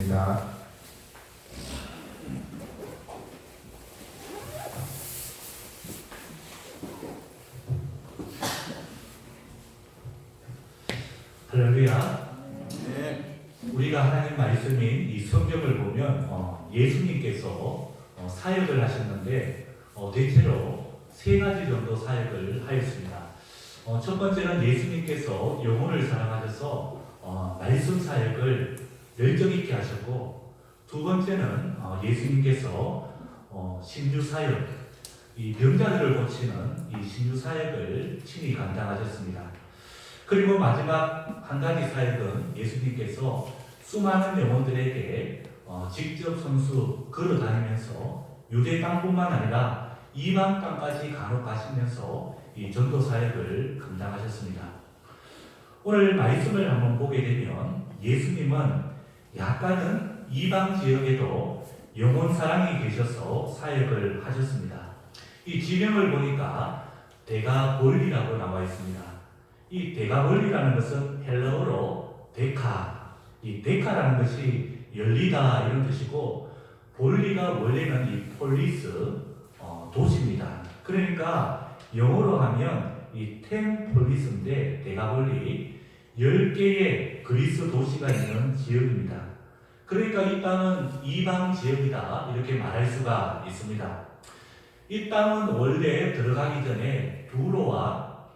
보겠습니다. 할렐루야. 네. 우리가 하나님 말씀인 이 성경을 보면 예수님께서 사역을 하셨는데 대체로 세 가지 정도 사역을 하였습니다. 첫 번째는 예수님께서 영혼을 사랑하셔서 말씀 사역을 열정 있게 하셨고, 두 번째는 예수님께서 신주 사역, 이 병자들을 고치는 이 신주 사역을 친히 감당하셨습니다. 그리고 마지막 한 가지 사역은 예수님께서 수많은 영혼들에게 직접 선수 걸어 다니면서 유대 땅뿐만 아니라 이방 땅까지 간혹 가시면서 이 전도 사역을 감당하셨습니다. 오늘 말씀을 한번 보게 되면 예수님은 약간은 이방 지역에도 영혼 사랑이 계셔서 사역을 하셨습니다. 이 지명을 보니까 데가볼리라고 나와 있습니다. 이 데가볼리라는 것은 헬라어로 데카, 이 데카라는 것이 열리다 이런 뜻이고, 볼리가 원래는 이 폴리스 도시입니다. 그러니까 영어로 하면 이 템폴리스인데 데가볼리 10개의 그리스 도시가 있는 지역입니다. 그러니까 이 땅은 이방 지역이다 이렇게 말할 수가 있습니다. 이 땅은 원래 들어가기 전에 두로와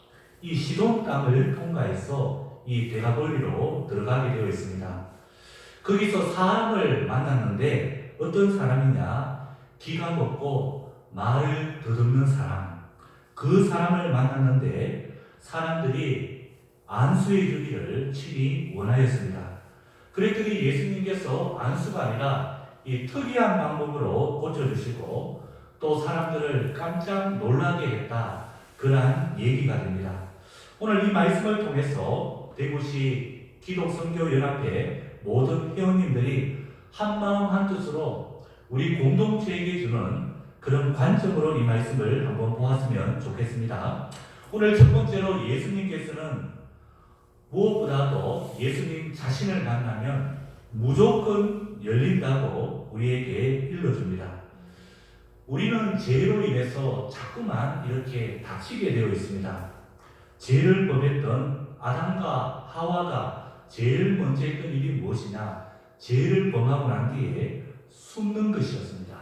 이 시돈 땅을 통과해서 이 데가볼리로 들어가게 되어 있습니다. 거기서 사람을 만났는데 어떤 사람이냐? 기가 먹고 말을 더듬는 사람. 그 사람을 만났는데 사람들이 안수해 주기를 친히 원하였습니다. 그랬더니 예수님께서 안수가 아니라 이 특이한 방법으로 고쳐주시고 또 사람들을 깜짝 놀라게 했다. 그러한 얘기가 됩니다. 오늘 이 말씀을 통해서 대구시 기독선교연합회 모든 회원님들이 한마음 한뜻으로 우리 공동체에게 주는 그런 관점으로 이 말씀을 한번 보았으면 좋겠습니다. 오늘 첫 번째로 예수님께서는 무엇보다도 예수님 자신을 만나면 무조건 열린다고 우리에게 일러줍니다. 우리는 죄로 인해서 자꾸만 이렇게 닫히게 되어 있습니다. 죄를 범했던 아담과 하와가 제일 먼저 했던 일이 무엇이냐? 죄를 범하고 난 뒤에 숨는 것이었습니다.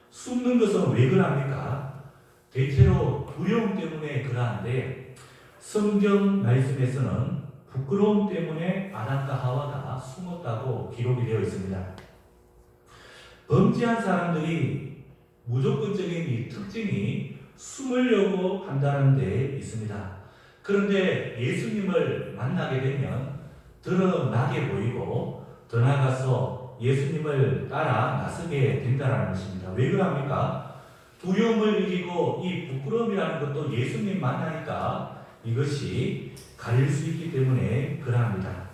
숨는 것은 왜 그럽니까? 대체로 두려움 때문에 그러한데, 성경 말씀에서는 부끄러움 때문에 아담과 하와가 숨었다고 기록이 되어 있습니다. 범죄한 사람들이 무조건적인 이 특징이 숨으려고 한다는 데 있습니다. 그런데 예수님을 만나게 되면 드러나게 보이고 더 나아가서 예수님을 따라 나서게 된다는 것입니다. 왜 그럽니까? 두려움을 이기고 이 부끄러움이라는 것도 예수님 만나니까 이것이 가릴 수 있기 때문에 그러합니다.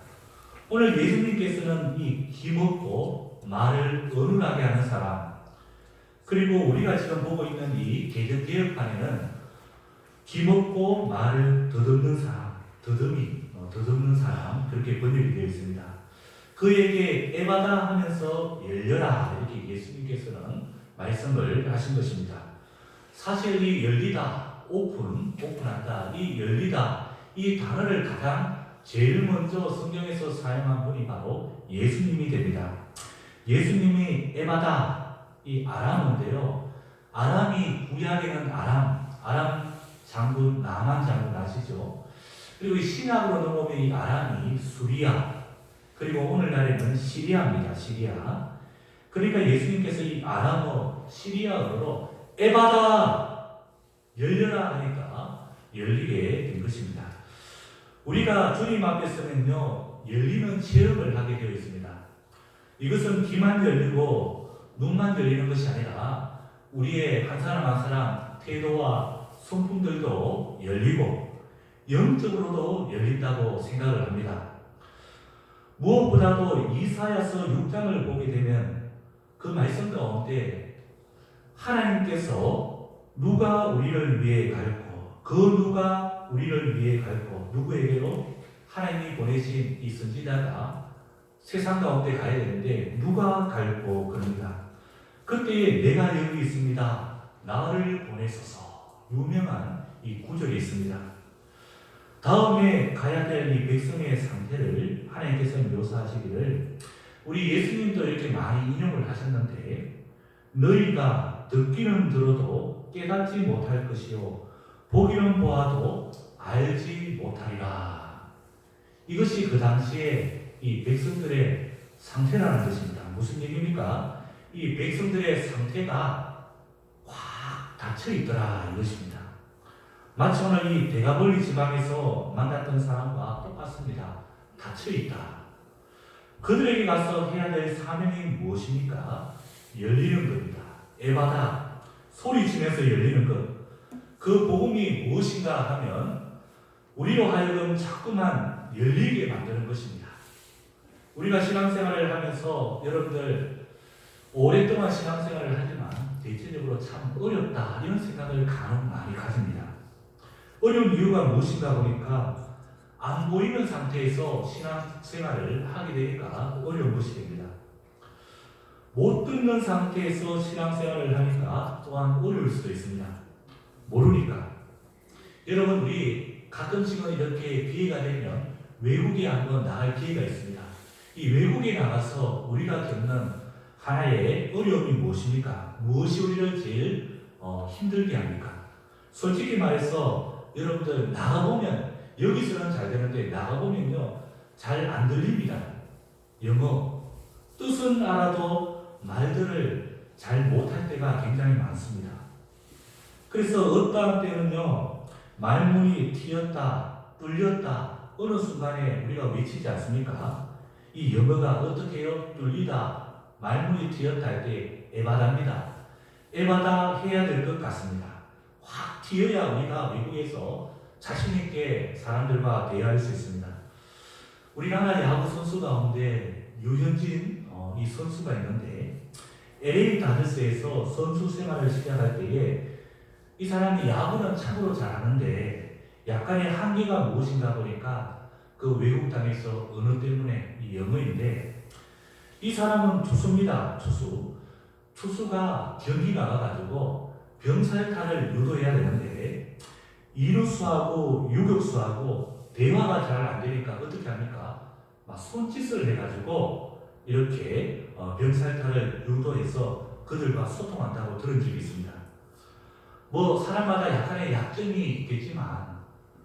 오늘 예수님께서는 이 힘없고 말을 어눌하게 하는 사람, 그리고 우리가 지금 보고 있는 이 개혁판에는 힘없고 말을 더듬는 사람, 더듬는 사람 그렇게 번역이 되어 있습니다. 그에게 에바다 하면서 열려라 이렇게 예수님께서는 말씀을 하신 것입니다. 사실 이 열리다, 오픈한다, 이 열리다 이 단어를 가장 제일 먼저 성경에서 사용한 분이 바로 예수님이 됩니다. 예수님이 에바다 이 아람인데요. 아람이 구약에는 아람 장군, 나만 장군 아시죠? 그리고 신약으로 넘어오면 이 아람이 수리아, 그리고 오늘날에는 시리아입니다. 시리아. 그러니까 예수님께서 이 아람어, 시리아어로 에바다 열려라 하니까 열리게 된 것입니다. 우리가 주님 앞에 서면요 열리는 체험을 하게 되어 있습니다. 이것은 귀만 열리고 눈만 열리는 것이 아니라 우리의 한 사람 한 사람 태도와 성품들도 열리고 영적으로도 열린다고 생각을 합니다. 무엇보다도 이사야서 6장을 보게 되면 그 말씀 가운데 하나님께서 누가 우리를 위해 가였고 그 누가 우리를 위해 가였고 누구에게로? 하나님이 보내신 이 선지자가 세상 가운데 가야 되는데 누가 갈고 그럽니다. 그때 내가 여기 있습니다. 나를 보내소서. 유명한 이 구절이 있습니다. 다음에 가야 될 이 백성의 상태를 하나님께서 묘사하시기를 우리 예수님도 이렇게 많이 인용을 하셨는데 너희가 듣기는 들어도 깨닫지 못할 것이요 보기는 보아도 알지 못하리라. 이것이 그 당시에 이 백성들의 상태라는 것입니다. 무슨 얘기입니까? 이 백성들의 상태가 확 닫혀 있더라 이것입니다. 마치 오늘 이 대가볼리 지방에서 만났던 사람과 똑같습니다. 닫혀 있다. 그들에게 가서 해야 될 사명이 무엇입니까? 열리는 겁니다. 에바다, 소리치면서 열리는 것. 그 복음이 무엇인가 하면 우리로 하여금 자꾸만 열리게 만드는 것입니다. 우리가 신앙생활을 하면서 여러분들 오랫동안 신앙생활을 하지만 대체적으로 참 어렵다 이런 생각을 간혹 많이 가집니다. 어려운 이유가 무엇인가 보니까 안 보이는 상태에서 신앙생활을 하게 되니까 어려운 것이 됩니다. 못 듣는 상태에서 신앙생활을 하니까 또한 어려울 수도 있습니다. 모르니까. 여러분 우리 가끔씩은 이렇게 기회가 되면 외국에 한번 나갈 기회가 있습니다. 이 외국에 나가서 우리가 겪는 하나의 어려움이 무엇입니까? 무엇이 우리를 제일 힘들게 합니까? 솔직히 말해서 여러분들 나가보면 여기서는 잘 되는데 나가보면요 잘 안 들립니다. 영어 뜻은 알아도 말들을 잘 못할 때가 굉장히 많습니다. 그래서 어떠한 때는요 말문이 튀었다 뚫렸다 어느 순간에 우리가 외치지 않습니까? 이 영어가 어떻게 해요? 뚫리다 말문이 튀었다 할 때 에바다입니다. 에바다 해야 될 것 같습니다. 확 튀어야 우리가 외국에서 자신있게 사람들과 대화할 수 있습니다. 우리나라 야구 선수 가운데 유현진 이 선수가 있는데 LA 다저스에서 선수 생활을 시작할 때에 이 사람이 야구는 참으로 잘하는데 약간의 한계가 무엇인가 보니까 그 외국 땅에서 언어 때문에 이 영어인데 이 사람은 투수입니다. 투수가 경기 나가가지고 병살타를 유도해야 되는데 이루수하고 유격수하고 대화가 잘 안 되니까 어떻게 합니까? 막 손짓을 해가지고 이렇게 병살타를 유도해서 그들과 소통한다고 들은 적이 있습니다. 뭐 사람마다 약간의 약점이 있겠지만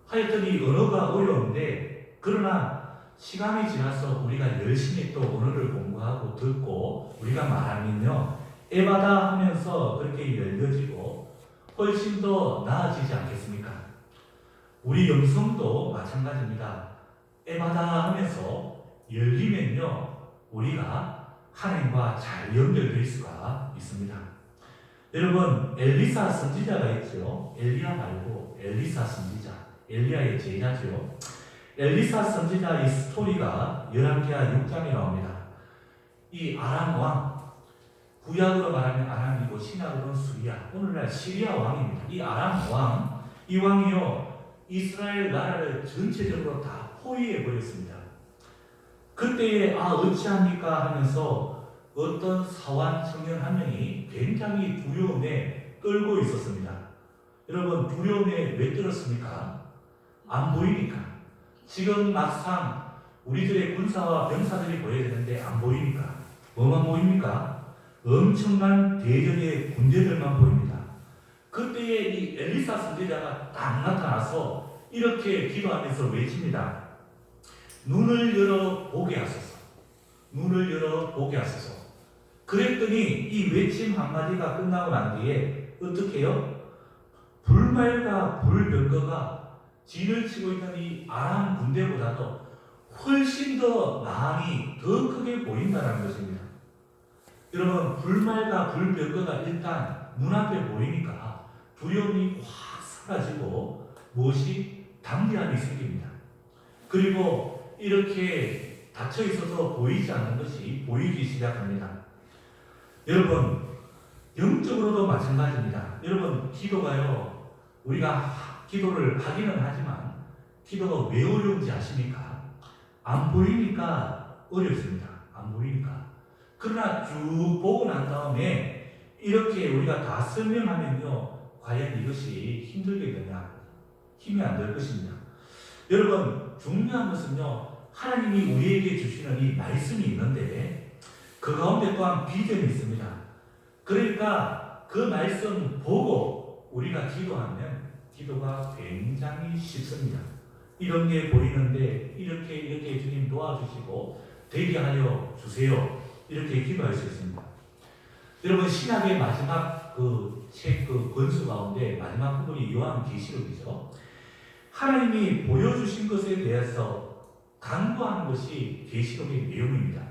하여튼 이 언어가 어려운데 그러나 시간이 지나서 우리가 열심히 또 언어를 공부하고 듣고 우리가 말하면요 에바다 하면서 그렇게 열려지고 훨씬 더 나아지지 않겠습니까? 우리 영성도 마찬가지입니다. 에바다 하면서 열리면요 우리가 하나님과 잘 연결될 수가 있습니다. 여러분 엘리사 선지자가 있죠. 엘리야 말고 엘리사 선지자, 엘리야의 제자죠. 엘리사 선지자 이 스토리가 열왕기하 6장에 나옵니다. 이 아람 왕, 구약으로 말하면 아람이고 신약으로는 수리아, 오늘날 시리아 왕입니다. 이 아람 왕, 이 왕이요 이스라엘 나라를 전체적으로 다 포위해 버렸습니다. 그때에 어찌합니까 하면서 어떤 사환 청년 한 명이 굉장히 두려움에 떨고 있었습니다. 여러분 두려움에 왜 떨었습니까? 안 보이니까. 지금 막상 우리들의 군사와 병사들이 보여야 되는데 안 보이니까. 뭐만 보입니까? 엄청난 대적의 군대들만 보입니다. 그때에 이 엘리사 선지자가 딱 나타나서 이렇게 기도하면서 외칩니다. 눈을 열어 보게 하소서. 눈을 열어 보게 하소서. 그랬더니 이 외침 한마디가 끝나고 난 뒤에 어떻게 해요? 불말과 불병거가 진을 치고 있는 이 아람 군대보다도 훨씬 더 많이 더 크게 보인다는 것입니다. 여러분 불말과 불병거가 일단 눈앞에 보이니까 두려움이 확 사라지고 무엇이 담대함이 생깁니다. 그리고 이렇게 닫혀 있어서 보이지 않는 것이 보이기 시작합니다. 여러분 영적으로도 마찬가지입니다. 여러분 기도가요 우리가 기도를 하기는 하지만 기도가 왜 어려운지 아십니까? 안 보이니까 어렵습니다. 안 보이니까. 그러나 쭉 보고 난 다음에 이렇게 우리가 다 설명하면요, 과연 이것이 힘들게 되냐? 힘이 안 될 것입니다. 여러분, 중요한 것은요, 하나님이 우리에게 주시는 이 말씀이 있는데 그 가운데 또한 비전이 있습니다. 그러니까 그 말씀 보고 우리가 기도하면 기도가 굉장히 쉽습니다. 이런 게 보이는데 이렇게 주님 도와주시고 되게 하여 주세요. 이렇게 기도할 수 있습니다. 여러분, 신약의 마지막 책 권수 가운데 마지막 부분이 요한계시록이죠. 하나님이 보여주신 것에 대해서 강구하는 것이 계시록의 내용입니다.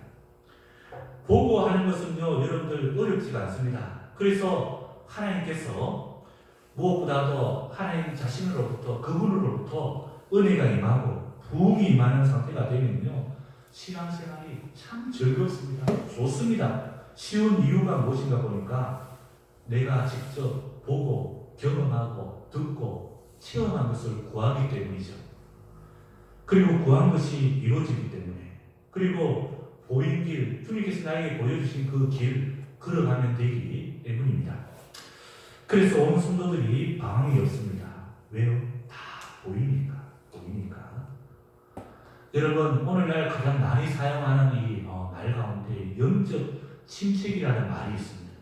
보고 하는 것은요, 여러분들 어렵지가 않습니다. 그래서 하나님께서 무엇보다도 하나님 자신으로부터, 그분으로부터 은혜가 임하고 부흥이 임하는 상태가 되면요, 신앙생활이 참 즐겁습니다. 좋습니다. 쉬운 이유가 무엇인가 보니까 내가 직접 보고 경험하고 듣고 체험한 것을 구하기 때문이죠. 그리고 구한 것이 이루어지기 때문에, 그리고 보인 길, 주님께서 나에게 보여주신 그 길 걸어가면 되기 때문입니다. 그래서 온 성도들이 방황이 없습니다. 왜요? 다 보이니까. 여러분, 오늘날 가장 많이 사용하는 이 말 가운데 영적 침체기라는 말이 있습니다.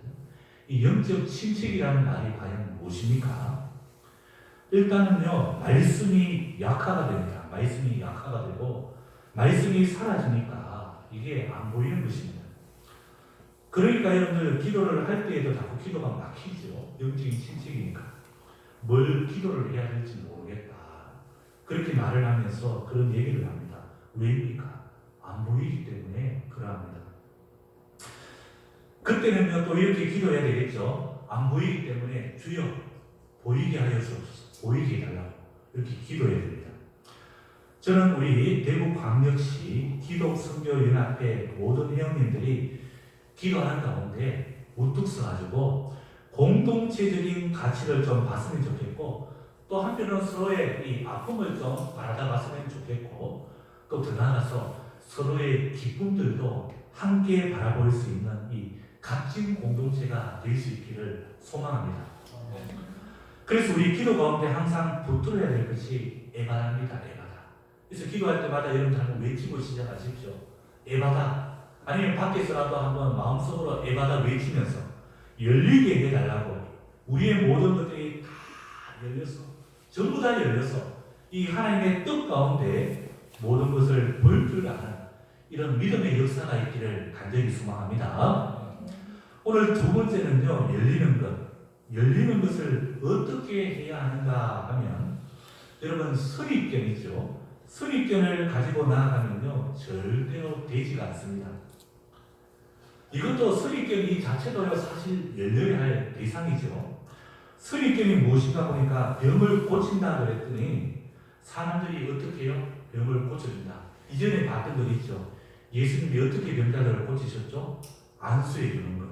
이 영적 침체기라는 말이 과연 무엇입니까? 일단은요, 말씀이 약화가 됩니다. 말씀이 약화가 되고 말씀이 사라지니까 이게 안 보이는 것입니다. 그러니까 여러분들 기도를 할 때에도 자꾸 기도가 막히죠. 영적인 침체기니까 뭘 기도를 해야 될지 모르겠다. 그렇게 말을 하면서 그런 얘기를 합니다. 왜입니까? 안 보이기 때문에 그러합니다. 그때는요, 또 이렇게 기도해야 되겠죠. 안 보이기 때문에 주여 보이게 하여 주옵소서, 보이게 해달라고 이렇게 기도해야 됩니다. 저는 우리 대구광역시 기독선교연합회 모든 회원님들이 기도하는 가운데 우뚝 서가지고 공동체적인 가치를 좀 봤으면 좋겠고, 또 한편으로는 서로의 이 아픔을 좀 바라다 봤으면 좋겠고, 또 더 나아가서 서로의 기쁨들도 함께 바라볼 수 있는 이 값진 공동체가 될 수 있기를 소망합니다. 그래서 우리 기도 가운데 항상 붙들어야 될 것이 에바다입니다. 에바다. 그래서 기도할 때마다 여러분들 한번 외치고 시작하십시오. 에바다. 아니면 밖에서라도 한번 마음속으로 에바다 외치면서 열리게 해달라고. 우리의 모든 것들이 다 열려서, 전부 다 열려서 이 하나님의 뜻 가운데 모든 것을 볼 줄 아는 이런 믿음의 역사가 있기를 간절히 소망합니다. 오늘 두 번째는요, 열리는 것. 열리는 것을 어떻게 해야 하는가 하면, 여러분, 선입견이죠. 선입견을 가지고 나아가면요, 절대로 되지가 않습니다. 이것도 선입견 자체도요, 사실 열려야 할 대상이죠. 선입견이 무엇인가 보니까 병을 고친다 그랬더니 사람들이 어떻게 해요? 병을 고쳐준다. 이전에 봤던 것 있죠. 예수님이 어떻게 병자들을 고치셨죠? 안수해 주는 것.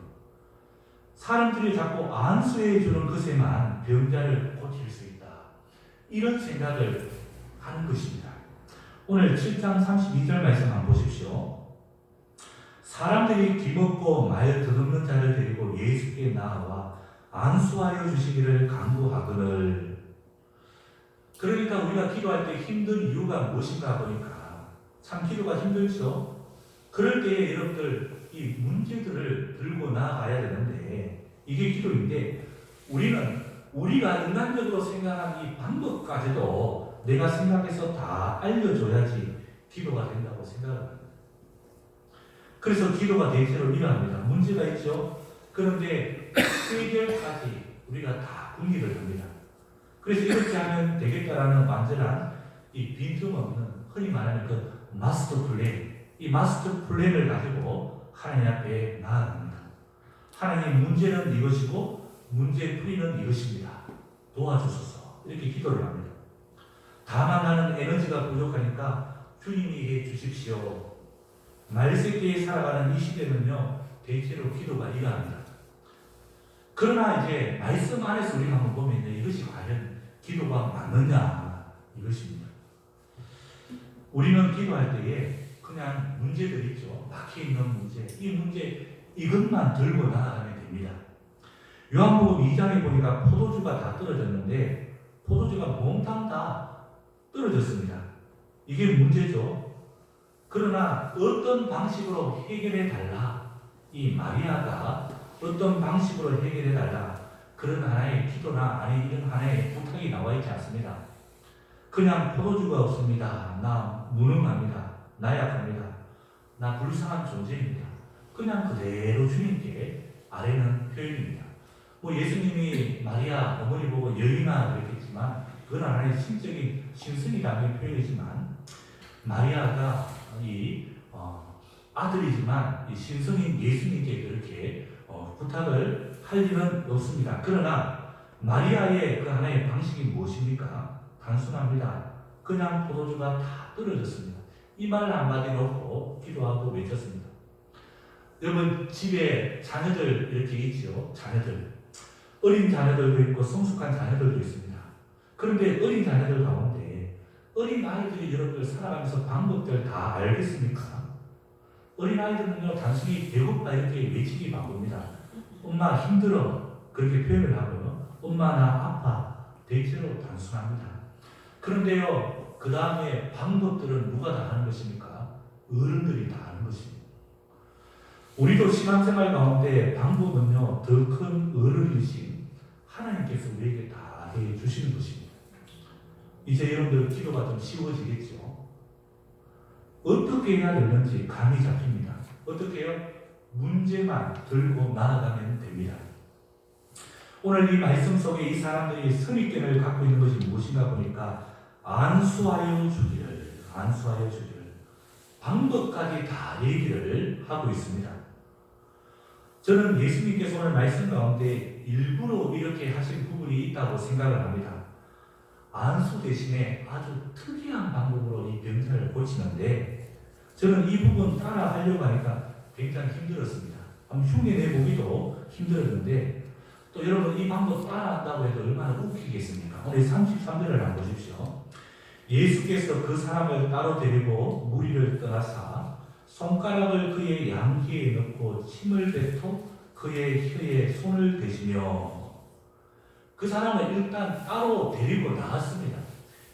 사람들이 자꾸 안수해 주는 것에만 병자를 고칠 수 있다. 이런 생각을 하는 것입니다. 오늘 7장 32절 말씀 한번 보십시오. 사람들이 뒤먹고 말 더듬는 자를 데리고 예수께 나아와 안수하여 주시기를 간구하거늘. 그러니까 우리가 기도할 때 힘든 이유가 무엇인가 보니까 참 기도가 힘들죠. 그럴 때에 여러분들 이 문제들을 들고 나아가야 되는데, 이게 기도인데, 우리가 인간적으로 생각한 이 방법까지도 내가 생각해서 다 알려줘야지 기도가 된다고 생각합니다. 그래서 기도가 대체로 이러합니다. 문제가 있죠. 그런데 해결까지 우리가 다 궁리를 합니다. 그래서 이렇게 하면 되겠다라는 완전한 이 빈틈없는, 흔히 말하는 그 마스터 플랜, 이 마스터 플랜을 가지고 하나님 앞에 나아갑니다. 하나님, 문제는 이것이고 문제 풀이는 이것입니다. 도와주소서. 이렇게 기도를 합니다. 다만 나는 에너지가 부족하니까 주님이 해 주십시오. 말세기에 살아가는 이 시대는요, 대체로 기도가 이러합니다. 그러나 이제 말씀 안에서 우리가 한번 보면 이것이 과연 기도가 맞느냐, 이것입니다. 우리는 기도할 때에 그냥 문제들 있죠. 막혀있는 문제. 이 문제 이것만 들고 나아가면 됩니다. 요한복음 2장에 보니까 포도주가 다 떨어졌는데 포도주가 몽땅 다 떨어졌습니다. 이게 문제죠. 그러나 어떤 방식으로 해결해 달라. 이 마리아가 어떤 방식으로 해결해 달라. 그런 하나의 기도나 아니 이런 하나의 부탁이 나와 있지 않습니다. 그냥 포도주가 없습니다. 나 무능합니다. 나약합니다. 나 불쌍한 존재입니다. 그냥 그대로 주님께 아뢰는 표현입니다. 뭐 예수님이 마리아 어머니 보고 여인아 그랬겠지만 그건 하나의 신적인 신성이 담긴 표현이지만 마리아가 이 아들이지만 이 신성인 예수님께 그렇게 부탁을 할 일은 없습니다. 그러나 마리아의 그 하나의 방식이 무엇입니까? 단순합니다. 그냥 포도주가 다 떨어졌습니다. 이 말 한마디 놓고 기도하고 외쳤습니다. 여러분 집에 자녀들 이렇게 있죠. 자녀들. 어린 자녀들도 있고 성숙한 자녀들도 있습니다. 그런데 어린 자녀들 가운데 어린 아이들이 여러분들 살아가면서 방법들 다 알겠습니까? 어린 아이들은요 단순히 배고파 이렇게 외치기 바쁩니다. 엄마 힘들어 그렇게 표현을 하고요. 엄마 나 아파 대체로 단순합니다. 그런데요 그 다음에 방법들은 누가 다 하는 것입니까? 어른들이 다 하는 것입니다. 우리도 신앙생활 가운데 방법은요 더 큰 어른이신 하나님께서 우리에게 다 해주시는 것입니다. 이제 여러분들 기도가 좀 쉬워지겠죠. 어떻게 해야 되는지 감이 잡힙니다. 어떻게 해요? 문제만 들고 나아가면 됩니다. 오늘 이 말씀 속에 이 사람들이 선입견을 갖고 있는 것이 무엇인가 보니까 안수하여 주기를 방법까지 다 얘기를 하고 있습니다. 저는 예수님께서 오늘 말씀 가운데 일부러 이렇게 하신 부분이 있다고 생각을 합니다. 안수 대신에 아주 특이한 방법으로 이 병자를 고치는데 저는 이 부분 따라 하려고 하니까 굉장히 힘들었습니다. 한번 흉내 내보기도 힘들었는데 또 여러분 이 방법 따라 한다고 해도 얼마나 웃기겠습니까? 오늘 33절을 한번 보십시오. 예수께서 그 사람을 따로 데리고 무리를 떠나사 손가락을 그의 양귀에 넣고 침을 뱉어 그의 혀에 손을 대시며 그 사람을 일단 따로 데리고 나왔습니다.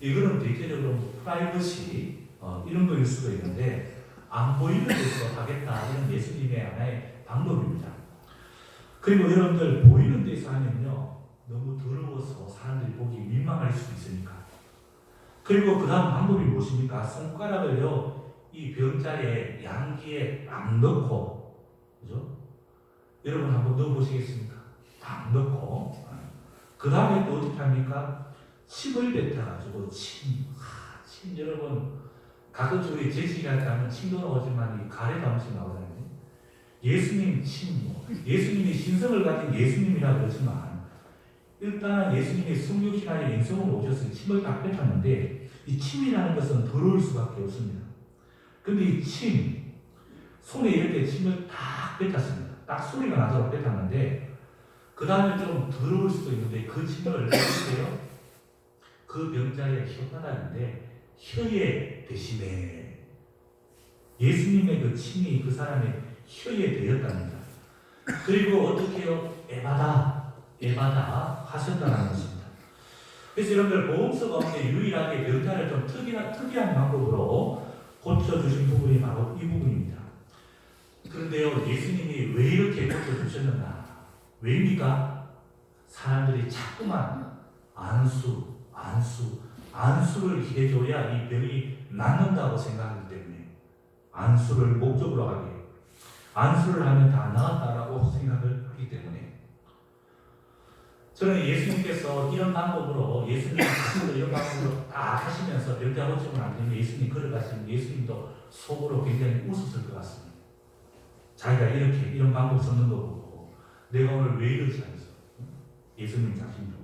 이거는 대체적으로 프라이버시 이런 거일 수도 있는데 안 보이는 데서 하겠다 이런 예수님의 하나의 방법입니다. 그리고 여러분들 보이는 데서 하면요 너무 더러워서 사람들이 보기 민망할 수 있으니까. 그리고 그 다음 방법이 무엇입니까? 손가락을요 이 병자의 양귀에 딱 넣고, 그죠? 여러분 한번 넣어보시겠습니까? 딱 넣고, 그 다음에 또 어떻게 합니까? 침을 뱉어가지고, 침 여러분, 가끔씩 우리 제시갈 때 하면 침도 나오지만 이 가래도 한 번씩 나오잖아요. 예수님 침, 예수님이 신성을 가진 예수님이라 그러지만, 일단 예수님이 성육신하에 인성으로 오셔서 침을 딱 뱉었는데, 이 침이라는 것은 더러울 수밖에 없습니다. 근데 이 침, 손에 이렇게 침을 딱 뱉었습니다. 딱 소리가 나도록 뱉었는데, 그 다음에 좀 더러울 수도 있는데, 그 침을 어떻게요? 그 병자의 혓바닥인데, 혀에 대시네. 예수님의 그 침이 그 사람의 혀에 대었답니다. 그리고 어떻게 해요? 에바다 하셨다는 것입니다. 그래서 여러분들 보험서 가운데 유일하게 병자를 좀 특이한 방법으로 고쳐주신 부분이 바로 이 부분입니다. 그런데요, 예수님이 왜 이렇게 고쳐주셨는가? 왜입니까? 사람들이 자꾸만 안수를 해줘야 이 병이 낫는다고 생각하기 때문에 안수를 목적으로 하게, 안수를 하면 다 나았다라고 생각을 하기 때문에 저는 예수님께서 이런 방법으로 이런 방법으로 다 하시면서 병자 고침을 안 되면 예수님 걸어가시면 예수님도 속으로 굉장히 웃었을 것 같습니다. 자기가 이런 방법 썼는 거 보고 내가 오늘 왜 이러지 않았어? 예수님 자신도.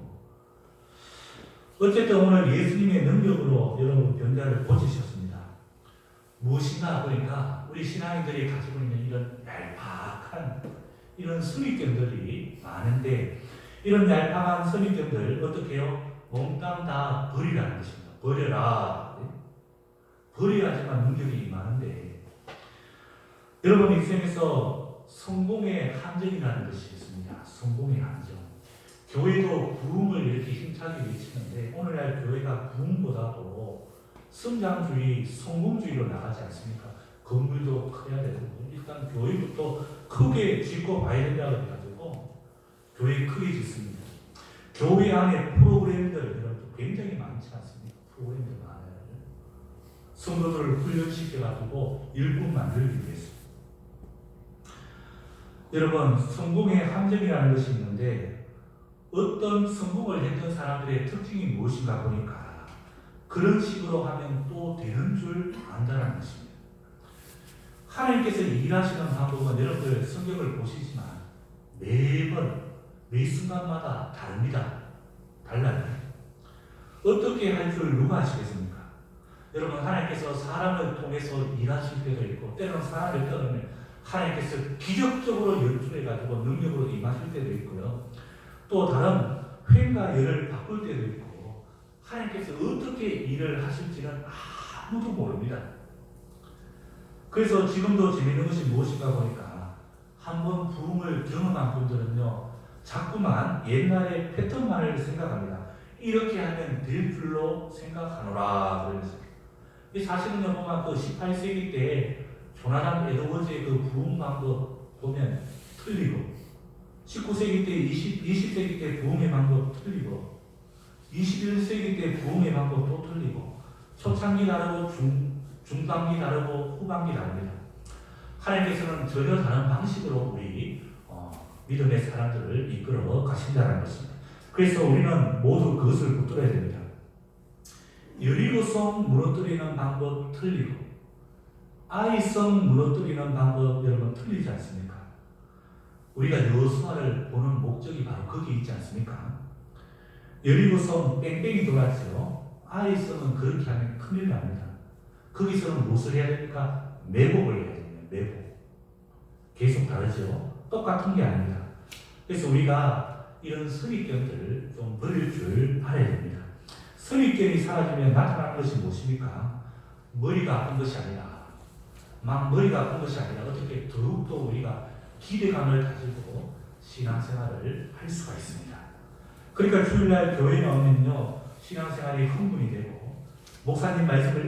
어쨌든 오늘 예수님의 능력으로 여러분 병자를 고치셨습니다. 무엇인가 보니까 우리 신앙인들이 가지고 있는 이런 얄팍한 이런 선입견들이 많은데 이런 얄팍한 선입견들 어떻게 해요? 몽땅 다 버리라는 것입니다. 버려라. 버려야지만 능력이 많은데 여러분 인생에서 성공의 함정이라는 것이 있습니다. 성공의 함정. 교회도 부흥을 이렇게 힘차게 외치는데 오늘날 교회가 부흥보다도 성장주의, 성공주의로 나가지 않습니까? 건물도 커야 되고 일단 교회부터 크게 짓고 봐야 된다고 해가지고 교회 크게 짓습니다. 교회 안에 프로그램들 굉장히 많지 않습니까? 프로그램들 많아요. 성도들을 훈련시켜가지고 일꾼 만들기 위해서. 여러분 성공의 함정이라는 것이 있는데 어떤 성공을 했던 사람들의 특징이 무엇인가 보니까 그런 식으로 하면 또 되는 줄 안다는 것입니다. 하나님께서 일하시는 방법은 여러분들 성경을 보시지만 매번 매 순간마다 다릅니다. 달라요. 어떻게 할 줄 누가 아시겠습니까? 여러분 하나님께서 사람을 통해서 일하실 때도 있고 때로는 사람을 떠나면 하나님께서 기적적으로 연출해가지고 능력으로 임하실 때도 있고요. 또 다른 횡과 열을 바꿀 때도 있고 하나님께서 어떻게 일을 하실지는 아무도 모릅니다. 그래서 지금도 재미있는 것이 무엇인가 보니까 한번 부흥을 경험한 분들은요 자꾸만 옛날의 패턴만을 생각합니다. 이렇게 하면 될 줄로 생각하노라 그러면서 사실은요 보면 그 18세기 때 조나단 에드워즈의 그 부흥 방법 보면 틀리고 19세기 때 20세기 때 부흥의 방법 틀리고 21세기 때 부흥의 방법도 틀리고 초창기 다르고 중반기 다르고 후반기 다릅니다. 하나님께서는 전혀 다른 방식으로 우리 믿음의 사람들을 이끌어 가신다는 것입니다. 그래서 우리는 모두 그것을 붙들어야 됩니다. 여리고성 무너뜨리는 방법 틀리고 아이성 무너뜨리는 방법 여러분 틀리지 않습니까? 우리가 여호수아를 보는 목적이 바로 거기 있지 않습니까? 여리고성 뺑뺑이 돌았죠. 아이성은 그렇게 하면 큰일 납니다. 거기서는 무엇을 해야 됩니까? 매복을 해야 됩니다. 매복. 계속 다르죠. 똑같은 게 아닙니다. 그래서 우리가 이런 선입견들을 좀 버릴 줄 알아야 됩니다. 선입견이 사라지면 나타나는 것이 무엇입니까? 머리가 아픈 것이 아니라 막 머리가 아픈 것이 아니라 어떻게 더욱더 우리가 기대감을 가지고 신앙생활을 할 수가 있습니다. 그러니까 주일날 교회에 나오면요 신앙생활이 흥분이 되고 목사님 말씀을